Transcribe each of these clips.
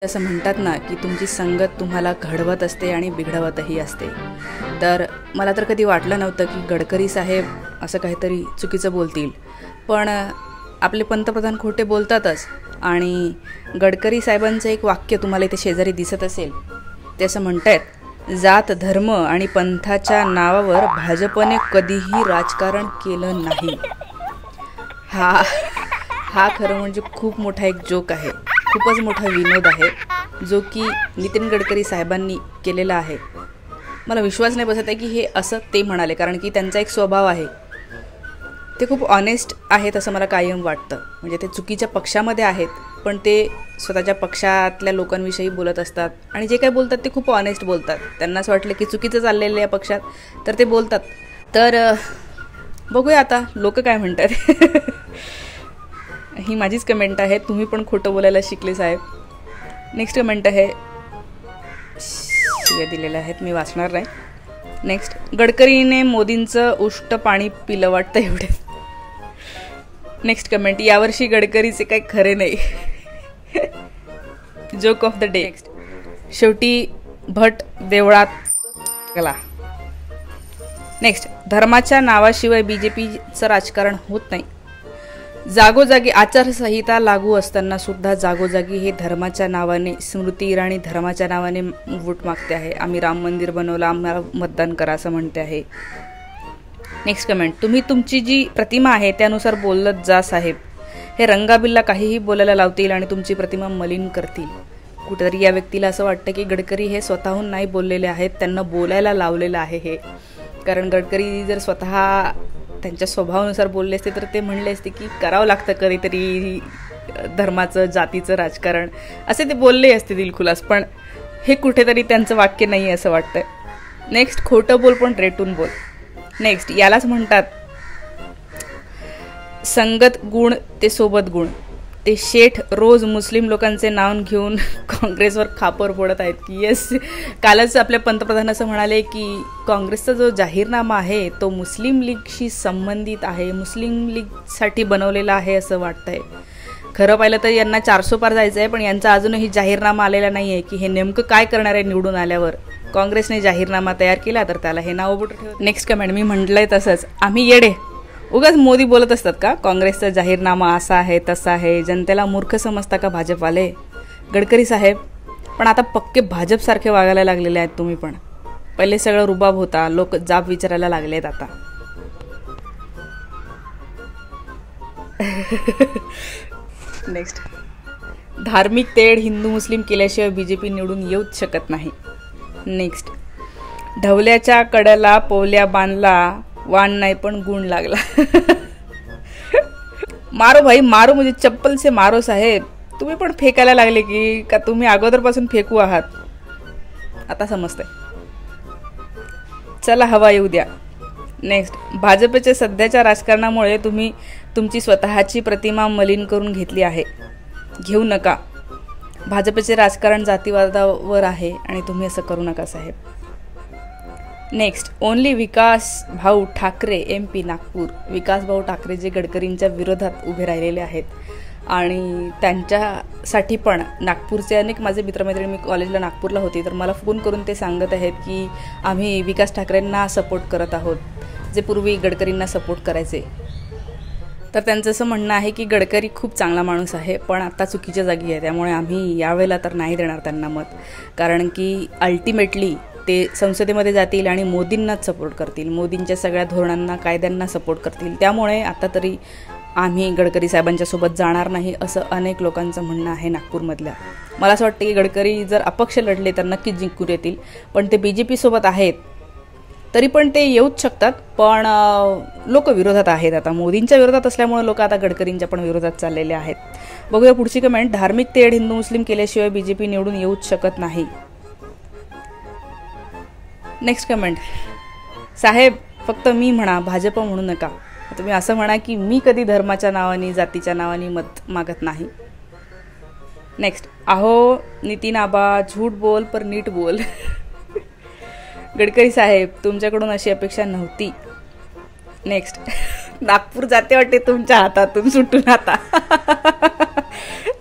असं म्हणतात ना की तुमची संगत तुम्हाला घडवत असते आणि बिघडवतही असते. तर मला तर कधी वाटलं नव्हतं की गडकरी साहेब असं काहीतरी चुकीचं बोलतील, पण आपले पंतप्रधान खोटे बोलतातच. आणि गडकरी साहेबांचं एक वाक्य तुम्हाला इथे शेजारी दिसत असेल, ते असं म्हणतायत, जात धर्म आणि पंथाच्या नावावर भाजपने कधीही राजकारण केलं नाही. हा खरं म्हणजे खूप मोठा एक जोक आहे, खूपच मोठा विनोद आहे जो की नितीन गडकरी साहेबांनी केलेला आहे. मला विश्वास नाही बसत आहे की हे असं ते म्हणाले, कारण की त्यांचा एक स्वभाव आहे, ते खूप ऑनेस्ट आहेत असं मला कायम वाटतं. म्हणजे ते चुकीच्या पक्षामध्ये आहेत, पण ते स्वतःच्या पक्षातल्या लोकांविषयी बोलत असतात आणि जे काही बोलतात ते खूप ऑनेस्ट बोलतात. त्यांना असं वाटलं की चुकीचं चाललेलं आहे या पक्षात, तर ते बोलतात. तर बघूया आता लोक काय म्हणतात. ही माझीच कमेंट आहे, तुम्ही पण खोटं बोलायला शिकले साहेब. नेक्स्ट कमेंट आहे, शिव्या दिलेल्या आहेत, मी वाचणार नाही. नेक्स्ट, गडकरीने मोदींचं उष्ट पाणी पिलं वाटतं एवढे. नेक्स्ट कमेंट, यावर्षी गडकरीचे काही खरे नाही. Joke of the day. Next, शेवटी भट देवळात गेला. नेक्स्ट, धर्माच्या नावाशिवाय बीजेपीचं राजकारण होत नाही. जागोजागी आचारसंहिता लागू असताना सुद्धा जागोजागी हे धर्माच्या नावाने, स्मृती इराणी धर्माच्या नावाने वोट मागते आहे. आम्ही राम मंदिर बनवलं, आम्हाला मतदान करा असं म्हणते आहे. नेक्स्ट कमेंट, तुम्ही तुमची जी प्रतिमा आहे त्यानुसार बोलत जा साहेब. हे रंगाबिल्ला काहीही बोलायला लावतील आणि तुमची प्रतिमा मलिन करतील. कुठेतरी या व्यक्तीला असं वाटतं की गडकरी हे स्वतःहून नाही बोललेले आहेत, त्यांना बोलायला लावलेलं आहे हे. कारण गडकरी जर स्वतः त्यांच्या स्वभावानुसार बोलले असते तर ते म्हणले असते की करावं लागतं कधीतरी धर्माचं, जातीचं राजकारण, असे ते बोलले असते दिलखुलास. पण हे कुठेतरी त्यांचं वाक्य नाही आहे असं वाटतं. नेक्स्ट, खोटं बोल पण रेटून बोल. नेक्स्ट, यालाच म्हणतात संगत गुण ते सोबत गुण. ते शेठ रोज मुस्लिम लोकांचे नाव घेऊन काँग्रेसवर खापर फोडत आहेत की येस. कालच आपल्या पंतप्रधान असं म्हणाले की काँग्रेसचा जो जाहीरनामा आहे तो मुस्लिम लीगशी संबंधित आहे, मुस्लिम लीगसाठी बनवलेला आहे असं वाटतंय. खरं पाहिलं तर यांना 400 पार जायचं आहे, पण यांचा अजूनही जाहीरनामा आलेला नाही आहे की हे नेमकं काय करणार आहे निवडून आल्यावर. काँग्रेसने जाहीरनामा तयार केला तर त्याला हे नाव बोट ठेवत. नेक्स्ट कमेंट, मी म्हटलंय तसंच, आम्ही येडे. उगाच मोदी बोलत असतात का काँग्रेसचा जाहीरनामा असा आहे तसा आहे, जनतेला मूर्ख समजता का भाजपवाले. गडकरी साहेब पण आता पक्के भाजपसारखे वागायला लागलेले आहेत तुम्ही पण. पहिले सगळं रुबाब होता, लोक जाब विचारायला लागलेत आता. नेक्स्ट, धार्मिक तेढ हिंदू मुस्लिम केल्याशिवाय बीजेपी निवडून येऊच शकत नाही. नेक्स्ट, ढवल्याच्या कड्याला पोवल्या बांधला, वाण नाही पण गुण लागला. मारो भाई मारो, म्हणजे चप्पल से मारो साहेब. तुम्ही पण फेकायला लागले की का तुम्ही अगोदरपासून फेकू आहात, आता समजतंय. चला हवा येऊ द्या. नेक्स्ट, भाजपच्या सध्याच्या राजकारणामुळे तुम्ही तुमची स्वतःची प्रतिमा मलिन करून घेतली आहे. घेऊ नका. भाजपचे राजकारण जातीवादावर आहे आणि तुम्ही असं करू नका साहेब. नेक्स्ट, ओनली विकास भाऊ ठाकरे MP नागपूर. विकास भाऊ ठाकरे जे गडकरींच्या विरोधात उभे राहिलेले आहेत आणि त्यांच्यासाठी पण नागपूरचे अनेक माझे मित्रमैत्रिणी, मी कॉलेजला नागपूरला होती तर मला फोन करून ते सांगत आहेत की आम्ही विकास ठाकरेंना सपोर्ट करत आहोत, जे पूर्वी गडकरींना सपोर्ट करायचे. तर त्यांचं असं म्हणणं आहे की गडकरी खूप चांगला माणूस आहे पण आता चुकीच्या जागी आहे, त्यामुळे आम्ही यावेळेला तर नाही देणार त्यांना मत. कारण की अल्टिमेटली ते संसदेमध्ये जातील आणि मोदींनाच सपोर्ट करतील, मोदींच्या सगळ्या धोरणांना, कायद्यांना सपोर्ट करतील. त्यामुळे आता तरी आम्ही गडकरी साहेबांच्या सोबत जाणार नाही असं अनेक लोकांचं म्हणणं आहे नागपूरमधल्या. मला असं वाटतं की गडकरी जर अपक्ष लढले तर नक्कीच जिंकून येतील, पण ते BJP सोबत आहेत तरी पण ते येऊच शकतात. पण लोक विरोधात आहेत, आता मोदींच्या विरोधात असल्यामुळे लोक आता गडकरींच्या पण विरोधात चाललेले आहेत. बघूया पुढची कमेंट, धार्मिक तेढ हिंदू मुस्लिम केल्याशिवाय BJP निवडून येऊच शकत नाही. नेक्स्ट कमेंट, साहेब फक्त मी म्हणा, भाजप म्हणू नका. तुम्ही असं म्हणा की मी कधी धर्माच्या नावाने, जातीच्या नावाने मत मागत नाही. नेक्स्ट, अहो नितीन आबा झूठ बोल पर नीट बोल. गडकरी साहेब तुमच्याकडून अशी अपेक्षा नव्हती. नेक्स्ट, नागपूर जाते वाटते तुमच्या हातातून सुटून आता.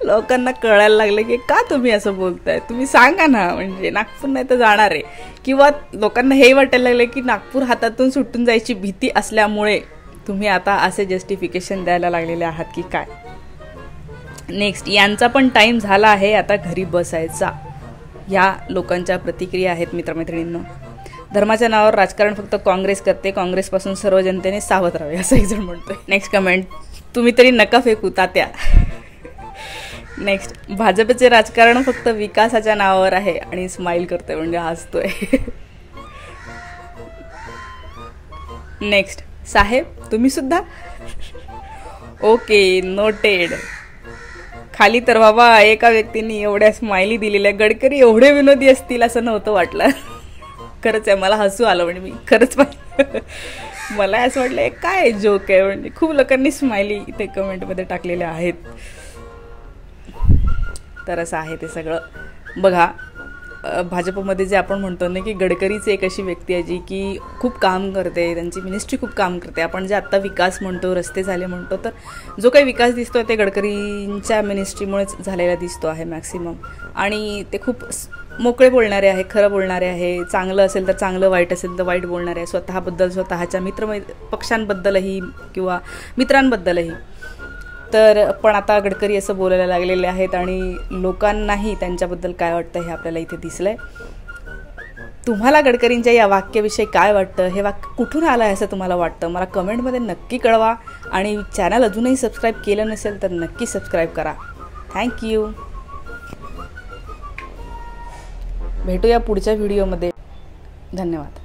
लोकांना कळायला लागलं की का तुम्ही असं बोलताय, तुम्ही सांगा ना, म्हणजे नागपूर नाही तर जाणार आहे. किंवा लोकांना हे वाटायला लागलं की नागपूर हातातून सुटून जायची भीती असल्यामुळे तुम्ही आता असे जस्टिफिकेशन द्यायला लागलेले आहात की काय. नेक्स्ट, यांचा पण टाईम झाला आहे आता घरी बसायचा. ह्या लोकांच्या प्रतिक्रिया आहेत मित्रमैत्रिणींनो. धर्माच्या नावावर राजकारण फक्त काँग्रेस करते, काँग्रेसपासून सर्व जनतेने सावध राहावे असं एक जण म्हणतोय. नेक्स्ट कमेंट, तुम्ही तरी नका फेकू तात्या. नेक्स्ट, भाजपचे राजकारण फक्त विकासाच्या नावावर आहे आणि स्माइल करतोय म्हणजे हसतोय. नेक्स्ट, साहेब तुम्ही सुद्धा. Okay, noted. खाली तर बाबा एका व्यक्तीने एवढ्या स्माइली दिलेल्या, गडकरी एवढे विनोदी असतील असं नव्हतं वाटलं. खरंच आहे, मला हसू आलं. म्हणजे मी खरंच मला असं वाटलं काय जोक आहे. म्हणजे खूप लोकांनी स्माइली इथे कमेंटमध्ये टाकलेल्या आहेत. तर असं आहे ते सगळं. बघा, भाजपमध्ये जे आपण म्हणतो ना की गडकरीची एक अशी व्यक्ती आहे जी की खूप काम करते, त्यांची मिनिस्ट्री खूप काम करते. आपण जे आत्ता विकास म्हणतो, रस्ते झाले म्हणतो, तर जो काही विकास दिसतो ते गडकरींच्या मिनिस्ट्रीमुळेच झालेला दिसतो आहे मॅक्सिमम. आणि ते खूप मोकळे बोलणारे आहे, खरं बोलणारे आहे. चांगलं असेल तर चांगलं, वाईट असेल तर वाईट बोलणारे आहे. स्वतःबद्दल, स्वतःच्या पक्षांबद्दलही किंवा मित्रांबद्दलही. तर पण आता गडकरी असं बोलायला लागलेले आहेत आणि लोकांनाही त्यांच्याबद्दल काय वाटतं हे आपल्याला इथे दिसलंय. तुम्हाला गडकरींच्या या वाक्याविषयी काय वाटतं, हे वाक्य कुठून आलं आहे असं तुम्हाला वाटतं, मला कमेंटमध्ये नक्की कळवा. आणि चॅनल अजूनही सबस्क्राईब केलं नसेल तर नक्की सबस्क्राईब करा. थँक्यू. भेटूया पुढच्या व्हिडिओमध्ये. धन्यवाद.